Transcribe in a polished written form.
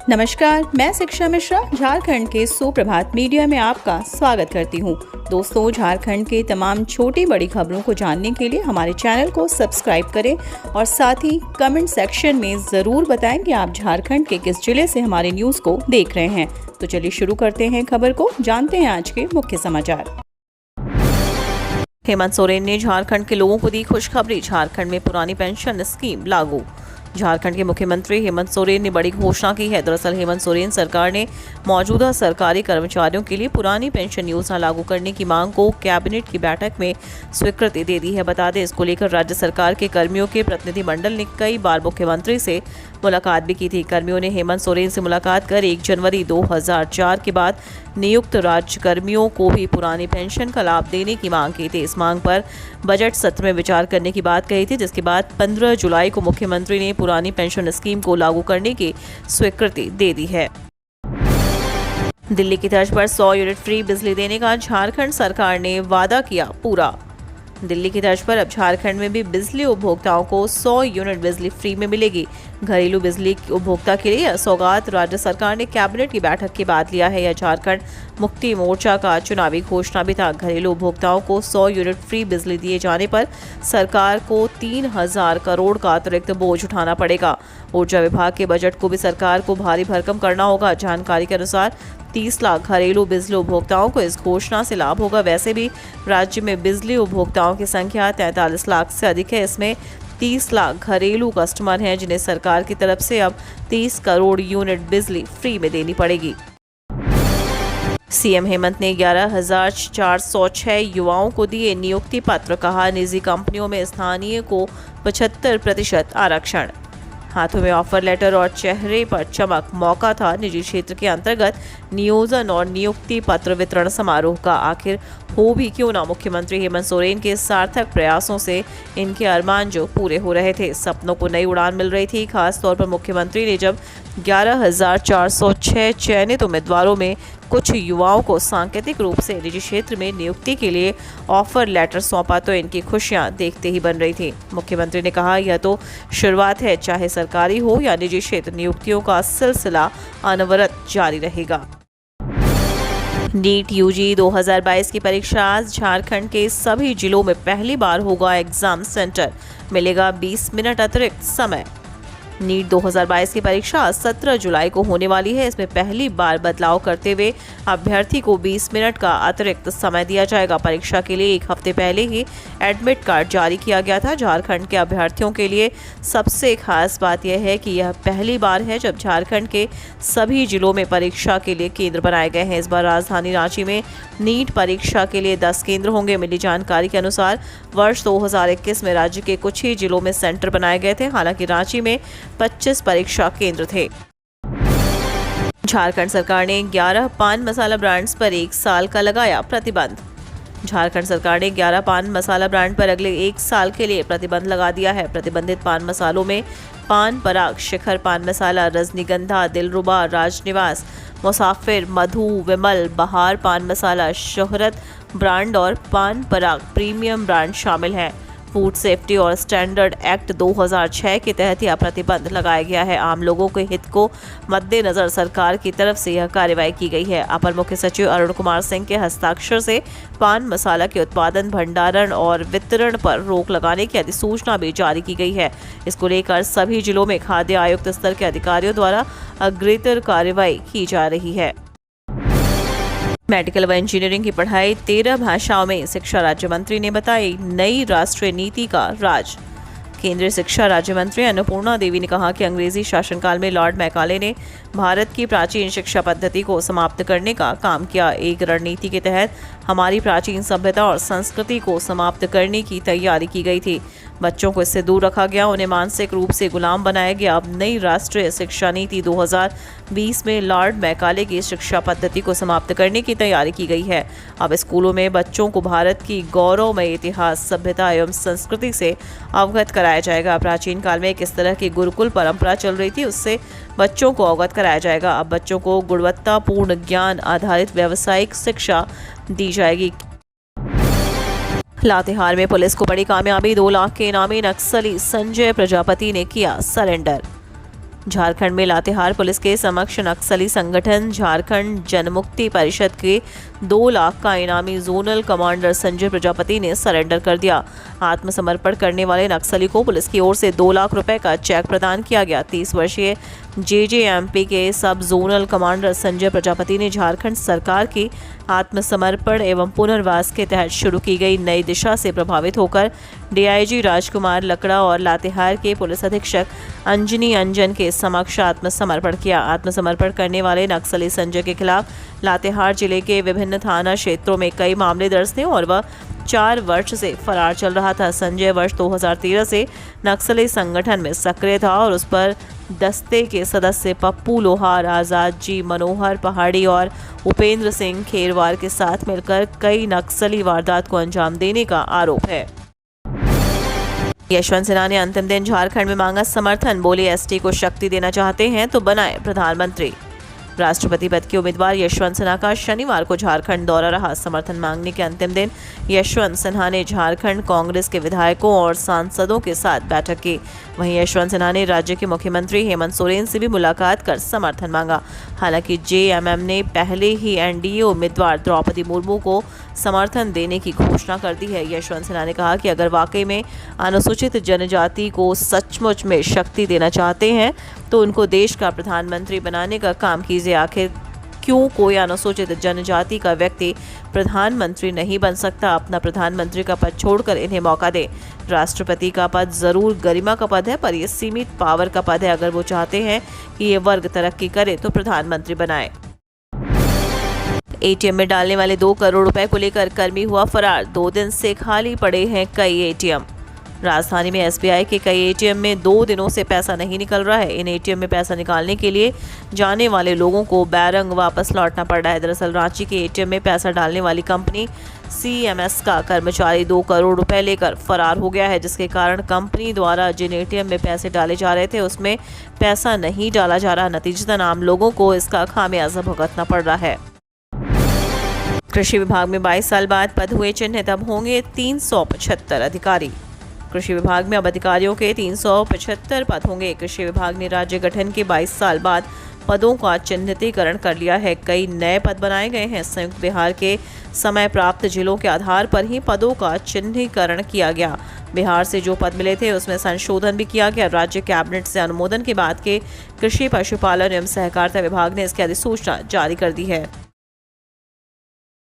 नमस्कार, मैं शिक्षा मिश्रा झारखंड के सुप्रभात मीडिया में आपका स्वागत करती हूँ। दोस्तों, झारखंड के तमाम छोटी बड़ी खबरों को जानने के लिए हमारे चैनल को सब्सक्राइब करें और साथ ही कमेंट सेक्शन में ज़रूर बताएं कि आप झारखंड के किस जिले से हमारे न्यूज़ को देख रहे हैं। तो चलिए शुरू करते हैं खबर को, जानते हैं आज के मुख्य समाचार। हेमंत सोरेन ने झारखंड के लोगों को दी खुशखबरी, झारखंड में पुरानी पेंशन स्कीम लागू। झारखंड के मुख्यमंत्री हेमंत सोरेन ने बड़ी घोषणा की है। दरअसल हेमंत सोरेन सरकार ने मौजूदा सरकारी कर्मचारियों के लिए पुरानी पेंशन योजना लागू करने की मांग को कैबिनेट की बैठक में स्वीकृति दे दी है। बता दें, इसको लेकर राज्य सरकार के कर्मियों के प्रतिनिधिमंडल ने कई बार मुख्यमंत्री से मुलाकात भी की थी। कर्मियों ने हेमंत सोरेन से मुलाकात कर 1 जनवरी 2004 के बाद नियुक्त राज्य कर्मियों को भी पुरानी पेंशन का लाभ देने की मांग की थी। इस मांग पर बजट सत्र में विचार करने की बात कही थी, जिसके बाद 15 जुलाई को मुख्यमंत्री ने पुरानी पेंशन स्कीम को लागू करने की स्वीकृति दे दी है। दिल्ली की तर्ज पर 100 यूनिट फ्री बिजली देने का झारखंड सरकार ने वादा किया पूरा। दिल्ली की तर्ज पर अब झारखंड में भी बिजली उपभोक्ताओं को 100 यूनिट बिजली फ्री में मिलेगी। घरेलू बिजली उपभोक्ता के लिए यह सौगात राज्य सरकार ने कैबिनेट की बैठक के बाद लिया है। यह झारखंड मुक्ति मोर्चा का चुनावी घोषणा भी था। घरेलू उपभोक्ताओं को 100 यूनिट फ्री बिजली दिए जाने पर सरकार को 3000 करोड़ का अतिरिक्त बोझ उठाना पड़ेगा। ऊर्जा विभाग के बजट को भी सरकार को भारी भरकम करना होगा। जानकारी के अनुसार 30 लाख घरेलू बिजली उपभोक्ताओं को इस घोषणा से लाभ होगा। वैसे भी राज्य में बिजली उपभोक्ताओं की संख्या 43 लाख से अधिक है। इसमें 30 लाख घरेलू कस्टमर हैं, जिन्हें सरकार की तरफ से अब 30 करोड़ यूनिट बिजली फ्री में देनी पड़ेगी। सीएम हेमंत ने 11,406 युवाओं को दिए नियुक्ति पत्र, कहा निजी कंपनियों में स्थानीय को 75% आरक्षण। हाथों में ऑफर लेटर और चेहरे पर चमक, मौका था निजी क्षेत्र के अंतर्गत नियोजन और नियुक्ति पत्र वितरण समारोह का। आखिर हो भी क्यों ना, मुख्यमंत्री हेमंत सोरेन के सार्थक प्रयासों से इनके अरमान जो पूरे हो रहे थे, सपनों को नई उड़ान मिल रही थी। खास तौर पर मुख्यमंत्री ने जब 11,406 चयनित उम्मीदवारों में कुछ युवाओं को सांकेतिक रूप से निजी क्षेत्र में नियुक्ति के लिए ऑफर लेटर सौंपा तो इनकी खुशियां देखते ही बन रही थी। मुख्यमंत्री ने कहा, यह तो शुरुआत है, चाहे सरकारी हो या निजी क्षेत्र, नियुक्तियों का सिलसिला अनवरत जारी रहेगा। नीट यूजी 2022 की परीक्षा आज झारखंड के सभी जिलों में पहली बार होगा एग्जाम सेंटर, मिलेगा 20 मिनट अतिरिक्त समय। नीट 2022 की परीक्षा 17 जुलाई को होने वाली है। इसमें पहली बार बदलाव करते हुए अभ्यर्थी को 20 मिनट का अतिरिक्त समय दिया जाएगा। परीक्षा के लिए 1 हफ्ते पहले ही एडमिट कार्ड जारी किया गया था। झारखंड के अभ्यर्थियों के लिए सबसे खास बात यह है कि यह पहली बार है जब झारखंड के सभी जिलों में परीक्षा के लिए केंद्र बनाए गए हैं। इस बार राजधानी रांची में नीट परीक्षा के लिए 10 केंद्र होंगे। मिली जानकारी के अनुसार वर्ष 2021 में राज्य के कुछ ही जिलों में सेंटर बनाए गए थे। हालांकि रांची में 25 परीक्षा केंद्र थे। झारखंड सरकार ने 11 पान मसाला ब्रांड्स पर 1 साल का लगाया प्रतिबंध। झारखंड सरकार ने 11 पान मसाला ब्रांड पर अगले 1 साल के लिए प्रतिबंध लगा दिया है। प्रतिबंधित पान मसालों में पान पराग, शिखर पान मसाला, रजनीगंधा, दिलरुबा, राजनिवास, मुसाफिर, मधु, विमल, बहार पान मसाला, शोहरत ब्रांड और पान पराग प्रीमियम ब्रांड शामिल हैं। फूड सेफ्टी और स्टैंडर्ड एक्ट 2006 के तहत यह प्रतिबंध लगाया गया है। आम लोगों के हित को मद्देनजर सरकार की तरफ से यह कार्रवाई की गई है। अपर मुख्य सचिव अरुण कुमार सिंह के हस्ताक्षर से पान मसाला के उत्पादन, भंडारण और वितरण पर रोक लगाने की अधिसूचना भी जारी की गई है। इसको लेकर सभी जिलों में खाद्य आयुक्त स्तर के अधिकारियों द्वारा अग्रेतर कार्रवाई की जा रही है। मेडिकल व इंजीनियरिंग की पढ़ाई 13 भाषाओं में, शिक्षा राज्य मंत्री ने बताई नई राष्ट्रीय नीति का राज। केंद्रीय शिक्षा राज्य मंत्री अन्नपूर्णा देवी ने कहा कि अंग्रेजी शासनकाल में लॉर्ड मैकाले ने भारत की प्राचीन शिक्षा पद्धति को समाप्त करने का काम किया। एक रणनीति के तहत हमारी प्राचीन सभ्यता और संस्कृति को समाप्त करने की तैयारी की गई थी। बच्चों को इससे दूर रखा गया, उन्हें मानसिक रूप से गुलाम बनाया गया। अब नई राष्ट्रीय शिक्षा नीति 2020 में लॉर्ड मैकाले की शिक्षा पद्धति को समाप्त करने की तैयारी की गई है। अब स्कूलों में बच्चों को भारत की गौरवमय इतिहास, सभ्यता एवं संस्कृति से अवगत कराया जाएगा। प्राचीन काल में किस तरह की गुरुकुल परंपरा चल रही थी, उससे बच्चों को अवगत कराया जाएगा। अब बच्चों को गुणवत्तापूर्ण ज्ञान आधारित व्यावसायिक शिक्षा दी जाएगी। लातेहार में पुलिस को बड़ी कामयाबी, 2 लाख के इनामी नक्सली संजय प्रजापति ने किया सरेंडर। झारखंड में लातेहार पुलिस के समक्ष नक्सली संगठन झारखंड जनमुक्ति परिषद के 2 लाख का इनामी जोनल कमांडर संजय प्रजापति ने सरेंडर कर दिया। आत्मसमर्पण करने वाले नक्सली को पुलिस की ओर से 2 लाख रुपए का चेक प्रदान किया गया। 30 वर्षीय जेजेएमपी के सब जोनल कमांडर संजय प्रजापति ने झारखंड सरकार की आत्मसमर्पण एवं पुनर्वास के तहत शुरू की गई नई दिशा से प्रभावित होकर डीआईजी राजकुमार लकड़ा और लातेहार के पुलिस अधीक्षक अंजनी अंजन के समक्ष आत्मसमर्पण किया। आत्मसमर्पण करने वाले नक्सली संजय के खिलाफ लातेहार जिले के विभिन्न थाना क्षेत्रों में कई मामले दर्ज थे और वह 4 वर्ष से फरार चल रहा था। संजय वर्ष 2013 से नक्सली संगठन में सक्रिय था और उस पर दस्ते के सदस्य पप्पू लोहार, आज़ाद जी, मनोहर पहाड़ी और उपेंद्र सिंह खेरवार के साथ मिलकर कई नक्सली वारदात को अंजाम देने का आरोप है। यशवंत सिन्हा ने अंतिम दिन झारखंड में मांगा समर्थन, बोले एसटी को शक्ति देना चाहते हैं तो बनाए प्रधानमंत्री। राष्ट्रपति पद के उम्मीदवार यशवंत सिन्हा का शनिवार को झारखंड दौरा रहा। समर्थन मांगने के अंतिम दिन यशवंत सिन्हा ने झारखंड कांग्रेस के विधायकों और सांसदों के साथ बैठक की। वहीं यशवंत सिन्हा ने राज्य के मुख्यमंत्री हेमंत सोरेन से भी मुलाकात कर समर्थन मांगा। हालांकि जेएमएम ने पहले ही एनडीए उम्मीदवार द्रौपदी मुर्मू को समर्थन देने की घोषणा कर दी है। यशवंत सिन्हा ने कहा कि अगर वाकई में अनुसूचित जनजाति को सचमुच में शक्ति देना चाहते हैं तो उनको देश का प्रधानमंत्री बनाने का काम कीजिए। आखिर क्यों कोई अनुसूचित जनजाति का व्यक्ति प्रधानमंत्री नहीं बन सकता? अपना प्रधानमंत्री का पद छोड़कर इन्हें मौका दे। राष्ट्रपति का पद जरूर गरिमा का पद है, पर यह सीमित पावर का पद है। अगर वो चाहते हैं कि ये वर्ग तरक्की करे तो प्रधानमंत्री बनाए। एटीएम में डालने वाले 2 करोड़ रुपए को लेकर कर्मी हुआ फरार। 2 दिन से खाली पड़े हैं कई एटीएम। राजधानी में एसबीआई के कई एटीएम में 2 दिनों से पैसा नहीं निकल रहा है। इन एटीएम में पैसा निकालने के लिए जाने वाले लोगों को बैरंग वापस लौटना पड़ रहा है। दरअसल रांची के एटीएम में पैसा डालने वाली कंपनी सीएमएस का कर्मचारी 2 करोड़ रुपए लेकर फरार हो गया है, जिसके कारण कंपनी द्वारा जिन एटीएम में पैसे डाले जा रहे थे उसमें पैसा नहीं डाला जा रहा। नतीजतन आम लोगों को इसका खामियाजा भुगतना पड़ रहा है। कृषि विभाग में 22 साल बाद पद हुए चिन्हित, अब होंगे 375 अधिकारी। कृषि विभाग में अब अधिकारियों के 375 पद होंगे। कृषि विभाग ने राज्य गठन के 22 साल बाद पदों का चिन्हितीकरण कर लिया है। कई नए पद बनाए गए हैं। संयुक्त बिहार के समय प्राप्त जिलों के आधार पर ही पदों का चिन्हीकरण किया गया। बिहार से जो पद मिले थे उसमें संशोधन भी किया गया। राज्य कैबिनेट से अनुमोदन के बाद के कृषि, पशुपालन एवं सहकारिता विभाग ने इसकी अधिसूचना जारी कर दी है।